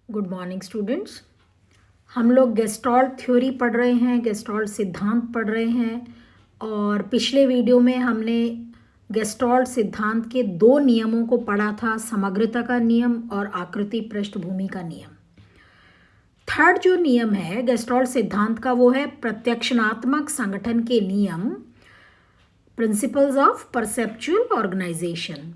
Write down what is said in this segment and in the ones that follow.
Good morning students. हम लोग gestalt theory पढ़ रहे हैं, गेस्टॉल्ट सिद्धांत पढ़ रहे हैं। और पिछले वीडियो में हमने गेस्टॉल्ट सिद्धांत के दो नियमों को पढ़ा था, समग्रता का नियम और आकृति पृष्ठभूमि का नियम। थर्ड जो नियम है गेस्टॉल्ट सिद्धांत का वो है प्रत्यक्षणात्मक संगठन के नियम, प्रिंसिपल्स ऑफ परसेप्चुअल ऑर्गेनाइजेशन।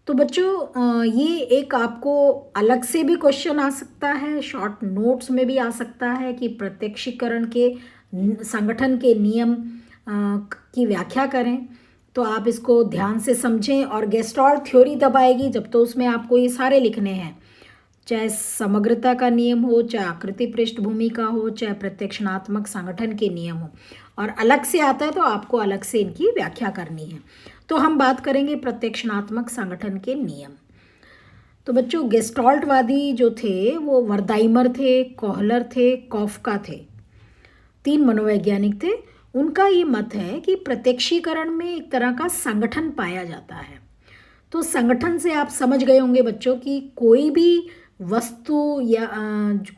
तो बच्चों ये एक आपको अलग से भी क्वेश्चन आ सकता है, शॉर्ट नोट्स में भी आ सकता है कि प्रत्यक्षीकरण के संगठन के नियम की व्याख्या करें। तो आप इसको ध्यान से समझें और गेस्टॉल्ट थ्योरी तब आएगी जब तो उसमें आपको ये सारे लिखने हैं, चाहे समग्रता का नियम हो, चाहे आकृति पृष्ठभूमि का हो, चाहे प्रत्यक्षणात्मक संगठन के नियम हो। और अलग से आता है तो आपको अलग से इनकी व्याख्या करनी है। तो हम बात करेंगे प्रत्यक्षणात्मक संगठन के नियम। तो बच्चों गेस्टॉल्टवादी जो थे वो वर्दाइमर थे, कोहलर थे, कॉफका थे, तीन मनोवैज्ञानिक थे। उनका ये मत है कि प्रत्यक्षीकरण में एक तरह का संगठन पाया जाता है। तो संगठन से आप समझ गए होंगे बच्चों कि कोई भी वस्तु या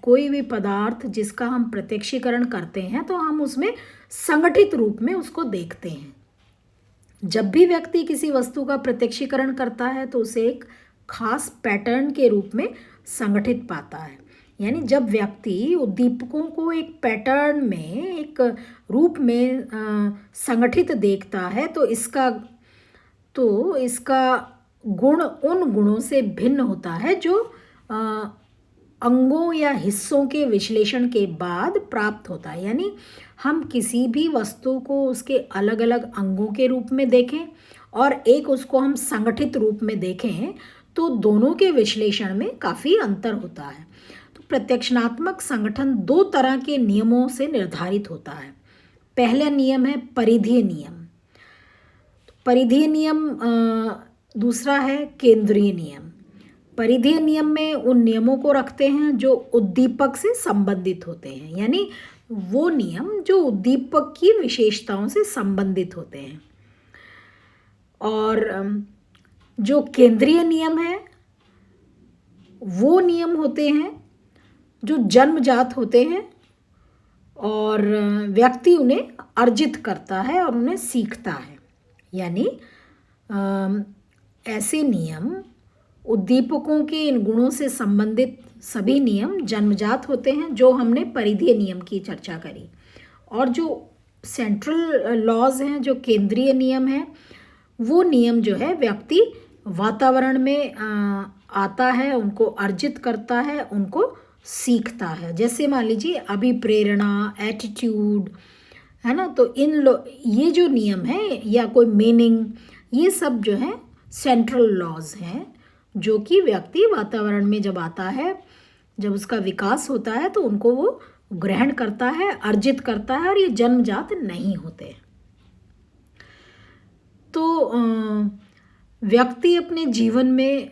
कोई भी पदार्थ जिसका हम प्रत्यक्षीकरण करते हैं तो हम उसमें संगठित रूप में उसको देखते हैं। जब भी व्यक्ति किसी वस्तु का प्रत्यक्षीकरण करता है तो उसे एक खास पैटर्न के रूप में संगठित पाता है। यानी जब व्यक्ति उद्दीपकों को एक पैटर्न में, एक रूप में संगठित देखता है तो इसका गुण उन गुणों से भिन्न होता है जो अंगों या हिस्सों के विश्लेषण के बाद प्राप्त होता है। यानी हम किसी भी वस्तु को उसके अलग अलग अंगों के रूप में देखें और एक उसको हम संगठित रूप में देखें तो दोनों के विश्लेषण में काफ़ी अंतर होता है। तो प्रत्यक्षणात्मक संगठन दो तरह के नियमों से निर्धारित होता है। पहला नियम है परिधीय नियम, परिधीय नियम। दूसरा है केंद्रीय नियम। परिधीय नियम में उन नियमों को रखते हैं जो उद्दीपक से संबंधित होते हैं, यानी वो नियम जो उद्दीपक की विशेषताओं से संबंधित होते हैं। और जो केंद्रीय नियम है वो नियम होते हैं जो जन्मजात होते हैं और व्यक्ति उन्हें अर्जित करता है और उन्हें सीखता है। यानी ऐसे नियम, उद्दीपकों के इन गुणों से संबंधित सभी नियम जन्मजात होते हैं, जो हमने परिधीय नियम की चर्चा करी। और जो सेंट्रल लॉज हैं, जो केंद्रीय नियम हैं, वो नियम जो है व्यक्ति वातावरण में आता है, उनको अर्जित करता है, उनको सीखता है। जैसे मान लीजिए अभिप्रेरणा, एटीट्यूड, है ना। तो ये जो नियम है या कोई मीनिंग, ये सब जो है सेंट्रल लॉज हैं जो कि व्यक्ति वातावरण में जब आता है, जब उसका विकास होता है तो उनको वो ग्रहण करता है, अर्जित करता है और ये जन्मजात नहीं होते। तो व्यक्ति अपने जीवन में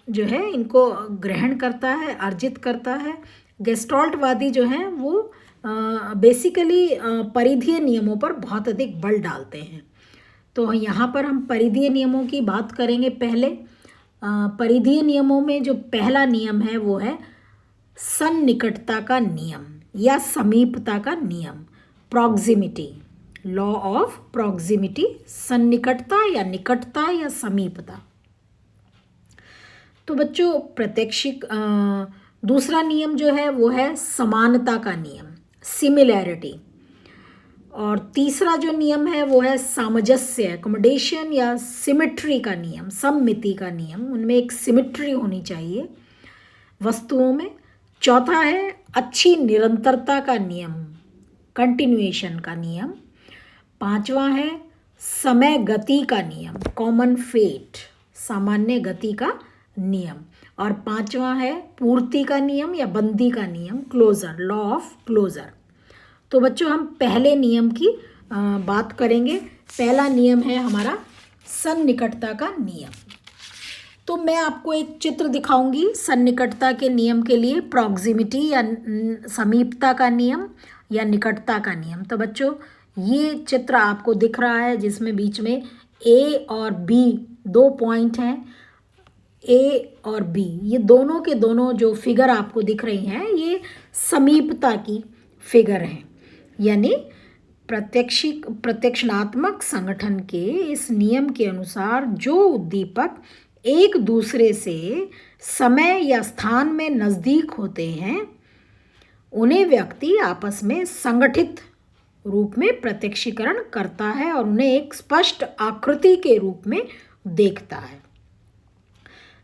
जो है इनको ग्रहण करता है, अर्जित करता है। गेस्टॉल्टवादी जो हैं वो बेसिकली परिधीय नियमों पर बहुत अधिक बल डालते हैं। तो यहाँ पर हम परिधीय नियमों की बात करेंगे। पहले परिधीय नियमों में जो पहला नियम है वो है सन्निकटता का नियम या समीपता का नियम, प्रॉक्सिमिटी, लॉ ऑफ प्रॉक्सिमिटी, सन्निकटता या निकटता या समीपता। तो बच्चों दूसरा नियम जो है वो है समानता का नियम, सिमिलैरिटी। और तीसरा जो नियम है वो है सामंजस्य, एकोमोडेशन या सिमिट्री का नियम, सममिति का नियम। उनमें एक सिमिट्री होनी चाहिए वस्तुओं में। चौथा है अच्छी निरंतरता का नियम, कंटिन्यूएशन का नियम। पांचवा है समय गति का नियम, कॉमन फेट, सामान्य गति का नियम। और पांचवा है पूर्ति का नियम या बंदी का नियम, क्लोजर, लॉ ऑफ क्लोजर। तो बच्चों हम पहले नियम की बात करेंगे। पहला नियम है हमारा सन्निकटता का नियम। तो मैं आपको एक चित्र दिखाऊंगी सन्निकटता के नियम के लिए, प्रॉक्सिमिटी या समीपता का नियम या निकटता का नियम। तो बच्चों ये चित्र आपको दिख रहा है जिसमें बीच में ए और बी दो पॉइंट हैं। ए और बी, ये दोनों के दोनों जो फिगर आपको दिख रही हैं ये समीपता की फिगर हैं। यानी प्रत्यक्षणात्मक संगठन के इस नियम के अनुसार जो उद्दीपक एक दूसरे से समय या स्थान में नज़दीक होते हैं उन्हें व्यक्ति आपस में संगठित रूप में प्रत्यक्षीकरण करता है और उन्हें एक स्पष्ट आकृति के रूप में देखता है।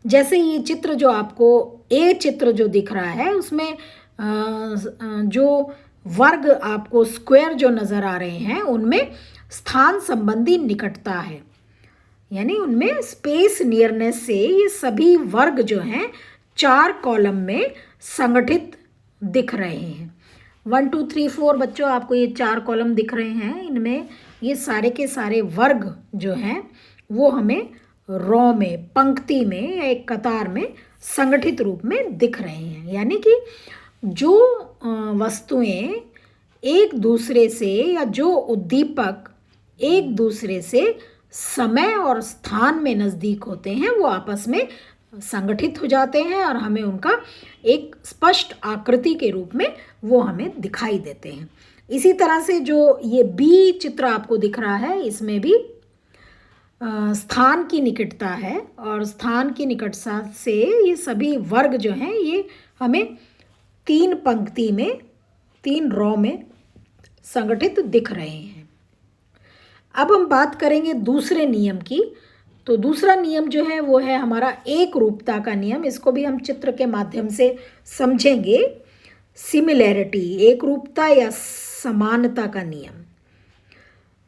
जैसे ये चित्र जो आपको ए चित्र जो दिख रहा है उसमें जो वर्ग आपको स्क्वायर जो नज़र आ रहे हैं उनमें स्थान संबंधी निकटता है, यानी उनमें स्पेस नियरनेस से ये सभी वर्ग जो हैं 4 कॉलम में संगठित दिख रहे हैं। 1 2 3 4 बच्चों आपको ये 4 कॉलम दिख रहे हैं, इनमें ये सारे के सारे वर्ग जो हैं वो हमें रो में, पंक्ति में या एक कतार में संगठित रूप में दिख रहे हैं। यानी कि जो वस्तुएं एक दूसरे से या जो उद्दीपक एक दूसरे से समय और स्थान में नज़दीक होते हैं वो आपस में संगठित हो जाते हैं और हमें उनका एक स्पष्ट आकृति के रूप में वो हमें दिखाई देते हैं। इसी तरह से जो ये बी चित्र आपको दिख रहा है इसमें भी स्थान की निकटता है और स्थान की निकटता से ये सभी वर्ग जो हैं ये हमें 3 पंक्ति में 3 रो में संगठित दिख रहे हैं। अब हम बात करेंगे दूसरे नियम की। तो दूसरा नियम जो है वो है हमारा एक रूपता का नियम। इसको भी हम चित्र के माध्यम से समझेंगे। सिमिलैरिटी, एक रूपता या समानता का नियम।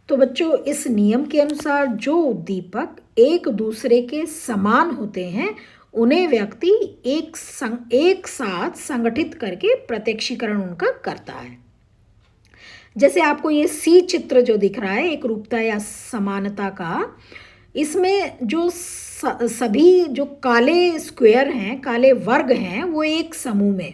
तो बच्चों इस नियम के अनुसार जो उद्दीपक एक दूसरे के समान होते हैं उन्हें व्यक्ति एक साथ संगठित करके प्रत्यक्षीकरण उनका करता है। जैसे आपको ये सी चित्र जो दिख रहा है एक रूपता या समानता का, इसमें जो सभी जो काले स्क्वायर हैं, काले वर्ग हैं वो एक समूह में,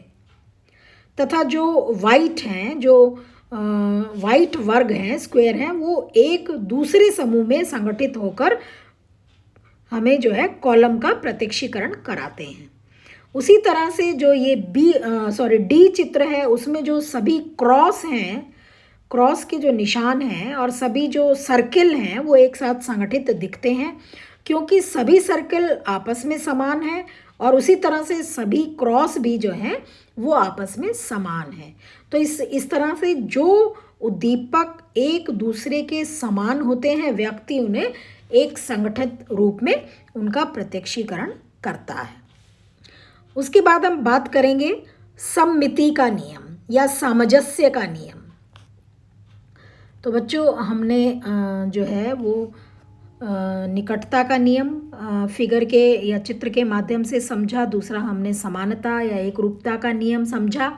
तथा जो वाइट हैं, जो वाइट वर्ग हैं, स्क्वायर हैं, वो एक दूसरे समूह में संगठित होकर हमें जो है कॉलम का प्रत्यक्षीकरण कराते हैं। उसी तरह से जो ये डी चित्र है उसमें जो सभी क्रॉस हैं, क्रॉस के जो निशान हैं और सभी जो सर्किल हैं वो एक साथ संगठित दिखते हैं क्योंकि सभी सर्किल आपस में समान हैं और उसी तरह से सभी क्रॉस भी जो हैं वो आपस में समान हैं। तो इस तरह से जो उद्दीपक एक दूसरे के समान होते हैं व्यक्ति उन्हें एक संगठित रूप में उनका प्रत्यक्षीकरण करता है। उसके बाद हम बात करेंगे सम्मिति का नियम या सामंजस्य का नियम। तो बच्चों हमने जो है वो निकटता का नियम फिगर के या चित्र के माध्यम से समझा। दूसरा हमने समानता या एक रूपता का नियम समझा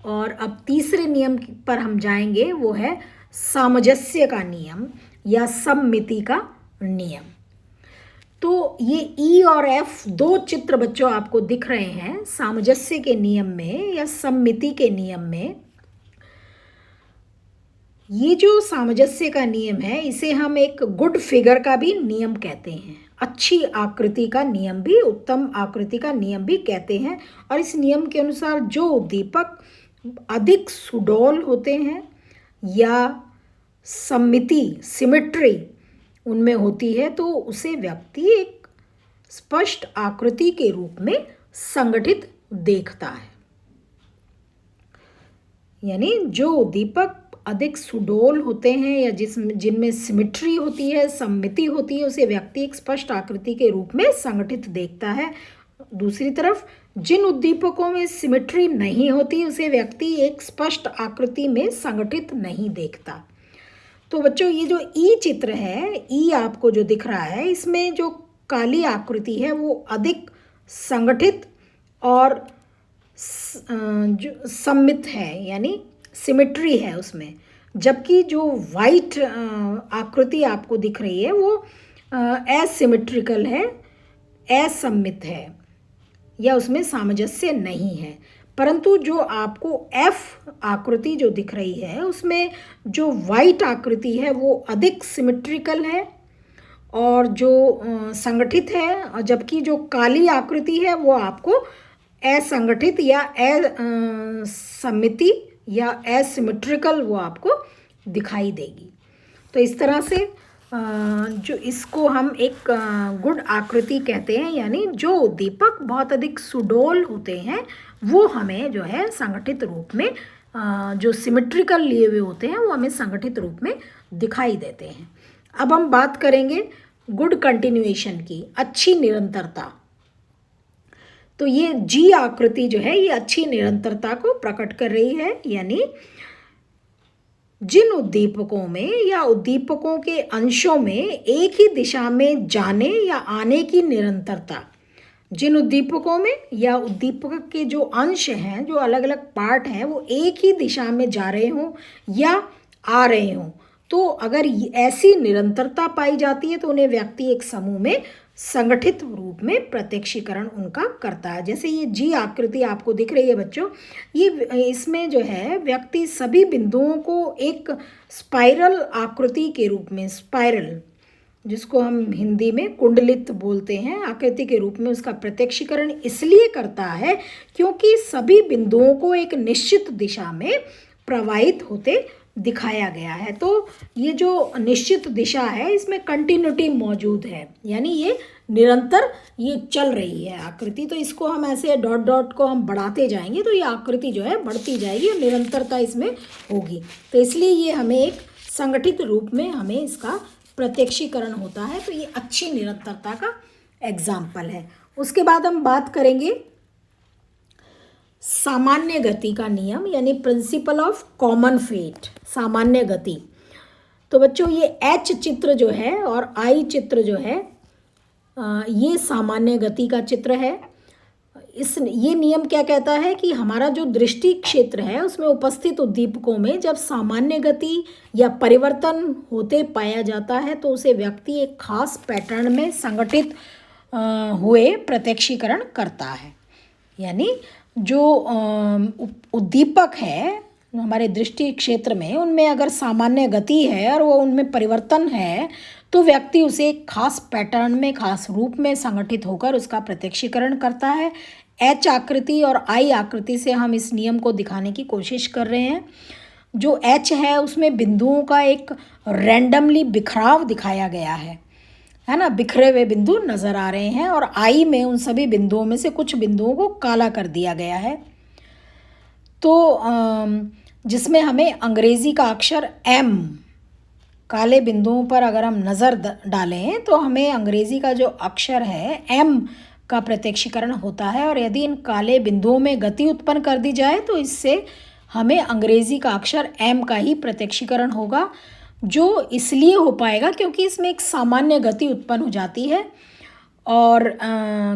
और अब तीसरे नियम पर हम जाएंगे, वो है सामंजस्य का नियम या सम्मिति का नियम। तो ये ई और एफ 2 चित्र बच्चों आपको दिख रहे हैं। सामंजस्य के नियम में या सम्मिति के नियम में, ये जो सामंजस्य का नियम है इसे हम एक गुड फिगर का भी नियम कहते हैं, अच्छी आकृति का नियम भी, उत्तम आकृति का नियम भी कहते हैं। और इस नियम के अनुसार जो उद्दीपक अधिक सुडौल होते हैं या सिमिट्री उनमें होती है तो उसे व्यक्ति एक स्पष्ट आकृति के रूप में संगठित देखता है। यानी जो उद्दीपक अधिक सुडौल होते हैं या जिनमें सिमिट्री होती है, सम्मिति होती है, उसे व्यक्ति एक स्पष्ट आकृति के रूप में संगठित देखता है। दूसरी तरफ जिन उद्दीपकों में सिमिट्री नहीं होती उसे व्यक्ति एक स्पष्ट आकृति में संगठित नहीं देखता। तो बच्चों ये जो ई चित्र है, ई आपको जो दिख रहा है, इसमें जो काली आकृति है वो अधिक संगठित और जो सम्मित है, यानी सिमिट्री है उसमें, जबकि जो वाइट आकृति आपको दिख रही है वो एसिमेट्रिकल है, असम्मित है या उसमें सामंजस्य नहीं है। परंतु जो आपको एफ आकृति जो दिख रही है उसमें जो वाइट आकृति है वो अधिक सिमेट्रिकल है और जो संगठित है, और जबकि जो काली आकृति है वो आपको असंगठित या असमिति या एसिमेट्रिकल वो आपको दिखाई देगी। तो इस तरह से जो इसको हम एक गुड आकृति कहते हैं, यानी जो उद्दीपक बहुत अधिक सुडौल होते हैं वो हमें जो है संगठित रूप में, जो सिमेट्रिकल लिए हुए होते हैं वो हमें संगठित रूप में दिखाई देते हैं। अब हम बात करेंगे गुड कंटिन्यूएशन की, अच्छी निरंतरता। तो ये जी आकृति जो है ये अच्छी निरंतरता को प्रकट कर रही है, यानी जिन उद्दीपकों में या उद्दीपकों के अंशों में एक ही दिशा में जाने या आने की निरंतरता, जिन उद्दीपकों में या उद्दीपक के जो अंश हैं, जो अलग अलग पार्ट हैं, वो एक ही दिशा में जा रहे हों या आ रहे हों, तो अगर ऐसी निरंतरता पाई जाती है तो उन्हें व्यक्ति एक समूह में संगठित रूप में प्रत्यक्षीकरण उनका करता है। जैसे ये जी आकृति आपको दिख रही है बच्चों, ये इसमें जो है व्यक्ति सभी बिंदुओं को एक स्पाइरल आकृति के रूप में, स्पाइरल जिसको हम हिंदी में कुंडलित बोलते हैं, आकृति के रूप में उसका प्रत्यक्षीकरण इसलिए करता है क्योंकि सभी बिंदुओं को एक निश्चित दिशा में प्रवाहित होते दिखाया गया है। तो ये जो निश्चित दिशा है इसमें कंटिन्यूटी मौजूद है, यानी ये निरंतर ये चल रही है आकृति। तो इसको हम ऐसे डॉट डॉट को हम बढ़ाते जाएंगे तो ये आकृति जो है बढ़ती जाएगी और निरंतरता इसमें होगी। तो इसलिए ये हमें एक संगठित रूप में हमें इसका प्रत्यक्षीकरण होता है। तो ये अच्छी निरंतरता का एग्जाम्पल है। उसके बाद हम बात करेंगे सामान्य गति का नियम, यानी प्रिंसिपल ऑफ कॉमन फेट, सामान्य गति। तो बच्चों ये एच चित्र जो है और आई चित्र जो है ये सामान्य गति का चित्र है। ये नियम क्या कहता है कि हमारा जो दृष्टि क्षेत्र है उसमें उपस्थित उद्दीपकों में जब सामान्य गति या परिवर्तन होते पाया जाता है तो उसे व्यक्ति एक खास पैटर्न में संगठित हुए प्रत्यक्षीकरण करता है। यानी जो उद्दीपक है हमारे दृष्टि क्षेत्र में, उनमें अगर सामान्य गति है और वो उनमें परिवर्तन है तो व्यक्ति उसे एक खास पैटर्न में, खास रूप में संगठित होकर उसका प्रत्यक्षीकरण करता है। एच आकृति और आई आकृति से हम इस नियम को दिखाने की कोशिश कर रहे हैं। जो एच है उसमें बिंदुओं का एक रैंडमली बिखराव दिखाया गया है ना, बिखरे हुए बिंदु नज़र आ रहे हैं। और आई में उन सभी बिंदुओं में से कुछ बिंदुओं को काला कर दिया गया है। तो जिसमें हमें अंग्रेज़ी का अक्षर एम, काले बिंदुओं पर अगर हम नज़र डालें तो हमें अंग्रेज़ी का जो अक्षर है एम का प्रत्यक्षीकरण होता है। और यदि इन काले बिंदुओं में गति उत्पन्न कर दी जाए तो इससे हमें अंग्रेज़ी का अक्षर एम का ही प्रत्यक्षीकरण होगा, जो इसलिए हो पाएगा क्योंकि इसमें एक सामान्य गति उत्पन्न हो जाती है। और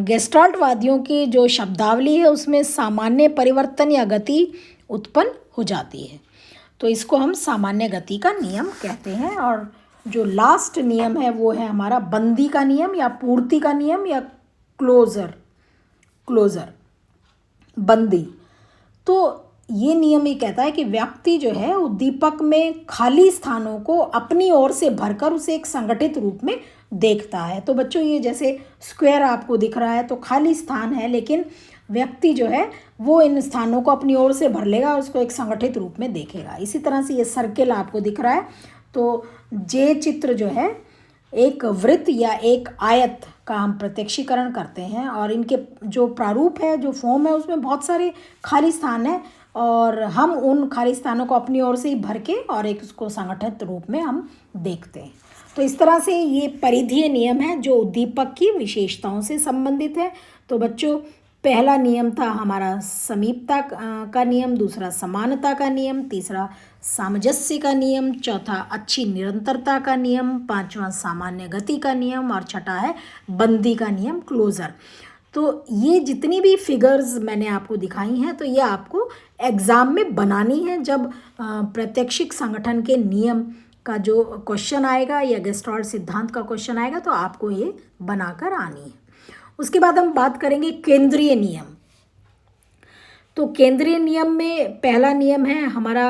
गेस्टाल्टवादियों की जो शब्दावली है उसमें सामान्य परिवर्तन या गति उत्पन्न हो जाती है। तो इसको हम सामान्य गति का नियम कहते हैं। और जो लास्ट नियम है वो है हमारा बंदी का नियम या पूर्ति का नियम या क्लोजर बंदी। तो ये नियम ये कहता है कि व्यक्ति जो है उद्दीपक में खाली स्थानों को अपनी ओर से भरकर उसे एक संगठित रूप में देखता है। तो बच्चों ये जैसे स्क्वायर आपको दिख रहा है तो खाली स्थान है, लेकिन व्यक्ति जो है वो इन स्थानों को अपनी ओर से भर लेगा और उसको एक संगठित रूप में देखेगा। इसी तरह से ये सर्किल आपको दिख रहा है। तो जे चित्र जो है एक वृत्त या एक आयत का हम प्रत्यक्षीकरण करते हैं और इनके जो प्रारूप है, जो फॉर्म है, उसमें बहुत सारे खाली स्थान है और हम उन खाली स्थानों को अपनी ओर से ही भर के और एक उसको संगठित रूप में हम देखते हैं। तो इस तरह से ये परिधीय नियम है जो उद्दीपक की विशेषताओं से संबंधित है। तो बच्चों पहला नियम था हमारा समीपता का नियम, दूसरा समानता का नियम, तीसरा सामंजस्य का नियम, चौथा अच्छी निरंतरता का नियम, पांचवा सामान्य गति का नियम और छठा है बंदी का नियम, क्लोजर। तो ये जितनी भी फिगर्स मैंने आपको दिखाई हैं तो ये आपको एग्ज़ाम में बनानी है। जब प्रत्यक्षिक संगठन के नियम का जो क्वेश्चन आएगा या गेस्टाल्ट सिद्धांत का क्वेश्चन आएगा तो आपको ये बनाकर आनी है। उसके बाद हम बात करेंगे केंद्रीय नियम। तो केंद्रीय नियम में पहला नियम है हमारा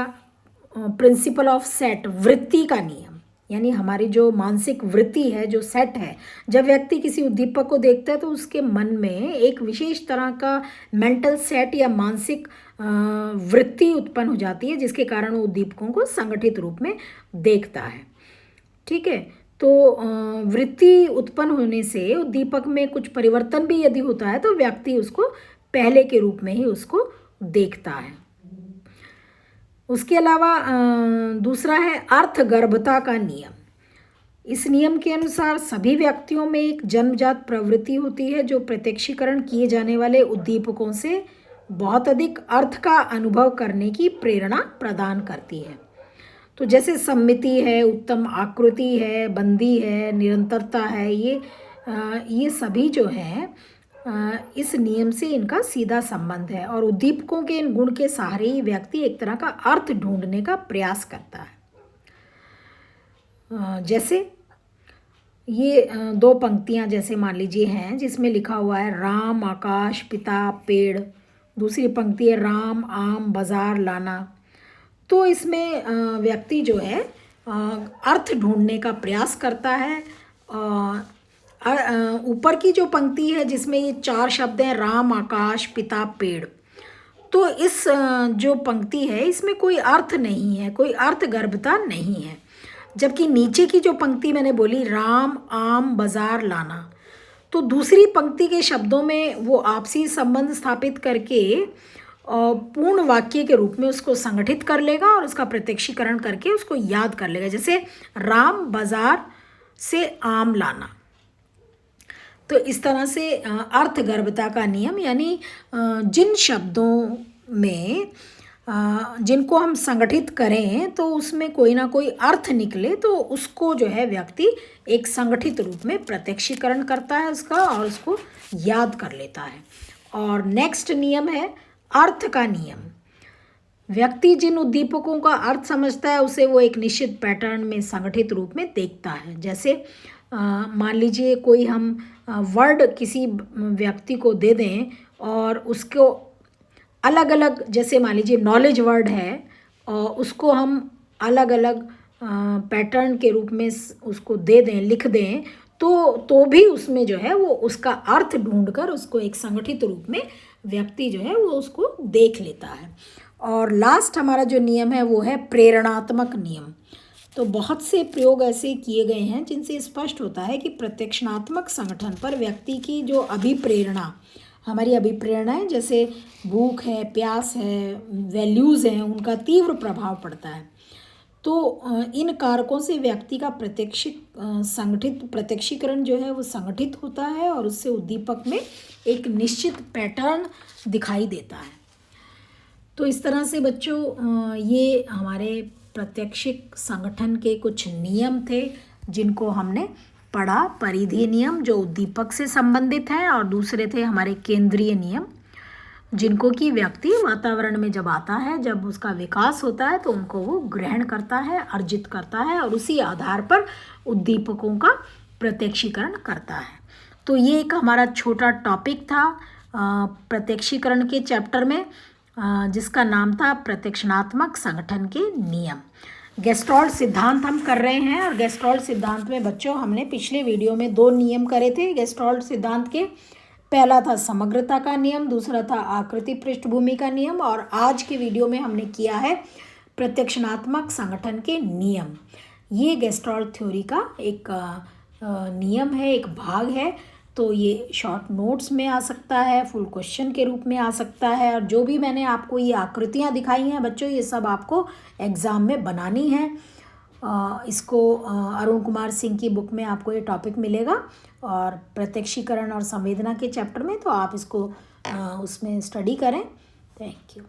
प्रिंसिपल ऑफ सेट, वृत्ति का नियम। यानी हमारी जो मानसिक वृत्ति है, जो सेट है, जब व्यक्ति किसी उद्दीपक को देखता है तो उसके मन में एक विशेष तरह का मेंटल सेट या मानसिक वृत्ति उत्पन्न हो जाती है, जिसके कारण वो उद्दीपकों को संगठित रूप में देखता है। ठीक है, तो वृत्ति उत्पन्न होने से उद्दीपक में कुछ परिवर्तन भी यदि होता है तो व्यक्ति उसको पहले के रूप में ही उसको देखता है। उसके अलावा दूसरा है अर्थगर्भता का नियम। इस नियम के अनुसार सभी व्यक्तियों में एक जन्मजात प्रवृत्ति होती है जो प्रत्यक्षीकरण किए जाने वाले उद्दीपकों से बहुत अधिक अर्थ का अनुभव करने की प्रेरणा प्रदान करती है। तो जैसे सम्मिति है, उत्तम आकृति है, बंदी है, निरंतरता है, ये सभी जो हैं इस नियम से इनका सीधा संबंध है और उद्दीपकों के इन गुण के सहारे ही व्यक्ति एक तरह का अर्थ ढूंढने का प्रयास करता है। जैसे ये दो पंक्तियां जैसे मान लीजिए हैं, जिसमें लिखा हुआ है राम आकाश पिता पेड़, दूसरी पंक्ति है राम आम बाजार लाना। तो इसमें व्यक्ति जो है अर्थ ढूंढने का प्रयास करता है। ऊपर की जो पंक्ति है जिसमें ये 4 शब्द हैं राम आकाश पिता पेड़, तो इस जो पंक्ति है इसमें कोई अर्थ नहीं है, कोई अर्थगर्भता नहीं है। जबकि नीचे की जो पंक्ति मैंने बोली राम आम बाजार लाना, तो दूसरी पंक्ति के शब्दों में वो आपसी संबंध स्थापित करके पूर्ण वाक्य के रूप में उसको संगठित कर लेगा और उसका प्रत्यक्षीकरण करके उसको याद कर लेगा। जैसे राम बाजार से आम लाना। तो इस तरह से अर्थगर्भता का नियम, यानी जिन शब्दों में जिनको हम संगठित करें तो उसमें कोई ना कोई अर्थ निकले, तो उसको जो है व्यक्ति एक संगठित रूप में प्रत्यक्षीकरण करता है उसका और उसको याद कर लेता है। और नेक्स्ट नियम है अर्थ का नियम। व्यक्ति जिन उद्दीपकों का अर्थ समझता है उसे वो एक निश्चित पैटर्न में संगठित रूप में देखता है। जैसे मान लीजिए कोई हम वर्ड किसी व्यक्ति को दे दें और उसको अलग अलग, जैसे मान लीजिए नॉलेज वर्ड है और उसको हम अलग अलग पैटर्न के रूप में उसको दे दें, लिख दें, तो भी उसमें जो है वो उसका अर्थ ढूंढकर उसको एक संगठित रूप में व्यक्ति जो है वो उसको देख लेता है। और लास्ट हमारा जो नियम है वो है प्रेरणात्मक नियम। तो बहुत से प्रयोग ऐसे किए गए हैं जिनसे स्पष्ट होता है कि प्रत्यक्षणात्मक संगठन पर व्यक्ति की जो अभिप्रेरणा, हमारी अभिप्रेरणाएं जैसे भूख है, प्यास है, वैल्यूज़ हैं, उनका तीव्र प्रभाव पड़ता है। तो इन कारकों से व्यक्ति का प्रत्यक्षीकरण जो है वो संगठित होता है और उससे उद्दीपक में एक निश्चित पैटर्न दिखाई देता है। तो इस तरह से बच्चों ये हमारे प्रत्यक्षिक संगठन के कुछ नियम थे जिनको हमने पढ़ा। परिधीय नियम जो उद्दीपक से संबंधित हैं और दूसरे थे हमारे केंद्रीय नियम जिनको कि व्यक्ति वातावरण में जब आता है, जब उसका विकास होता है तो उनको वो ग्रहण करता है, अर्जित करता है और उसी आधार पर उद्दीपकों का प्रत्यक्षीकरण करता है। तो ये एक हमारा छोटा टॉपिक था प्रत्यक्षीकरण के चैप्टर में, जिसका नाम था प्रत्यक्षणात्मक संगठन के नियम। गेस्टॉल्ट सिद्धांत हम कर रहे हैं और गेस्टॉल्ट सिद्धांत में बच्चों हमने पिछले वीडियो में 2 नियम करे थे गेस्टॉल्ट सिद्धांत के। पहला था समग्रता का नियम, दूसरा था आकृति पृष्ठभूमि का नियम, और आज के वीडियो में हमने किया है प्रत्यक्षणात्मक संगठन के नियम। ये गेस्टॉल्ट थ्योरी का एक नियम है, एक भाग है। तो ये शॉर्ट नोट्स में आ सकता है, फुल क्वेश्चन के रूप में आ सकता है, और जो भी मैंने आपको ये आकृतियाँ दिखाई हैं बच्चों, ये सब आपको एग्ज़ाम में बनानी है। इसको अरुण कुमार सिंह की बुक में आपको ये टॉपिक मिलेगा और प्रत्यक्षीकरण और संवेदना के चैप्टर में, तो आप इसको उसमें स्टडी करें। Thank you.